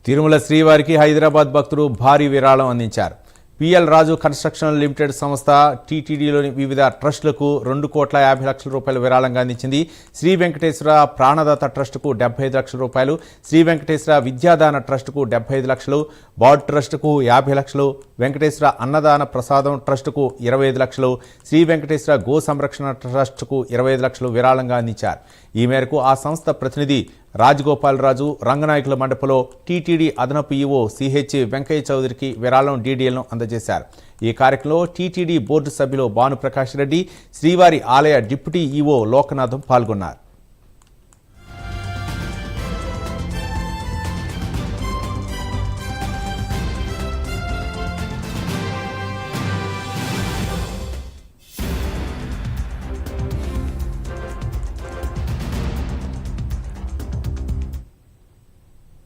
తిరుమల శ్రీవారికి హైదరాబాద్ భక్తులు భారీ విరాళం అందించారు. పిఎల్ రాజు కన్స్ట్రక్షన్ లిమిటెడ్ సంస్థ టీటీడీలోని వివిధ ట్రస్టులకు 2,50,00,000 రూపాయల విరాళంగా అందించింది. శ్రీ వెంకటేశ్వర ప్రాణదాత ట్రస్టుకు 75 లక్షల రూపాయలు, శ్రీ వెంకటేశ్వర విద్యాదాన ట్రస్టుకు 75 లక్షలు, బాడ్ ట్రస్టుకు 50 లక్షలు, వెంకటేశ్వర అన్నదాన ప్రసాదం ట్రస్టుకు 25 లక్షలు, శ్రీ వెంకటేశ్వర గో సంరక్షణ ట్రస్టుకు 25 లక్షలు విరాళంగా అందించారు. ఈ మేరకు ఆ సంస్థ ప్రతినిధి రాజగోపాల్ రాజు రంగనాయకుల మండపంలో టీటీడీ అదనపు ఈవో సిహెచ్ వెంకయ్య చౌదరికి విరాళం డీడీఎల్ను అందజేశారు. ఈ కార్యక్రమంలో టీటీడీ బోర్డు సభ్యులు భానుప్రకాష్ రెడ్డి, శ్రీవారి ఆలయ డిప్యూటీ ఈవో లోకనాథం పాల్గొన్నారు.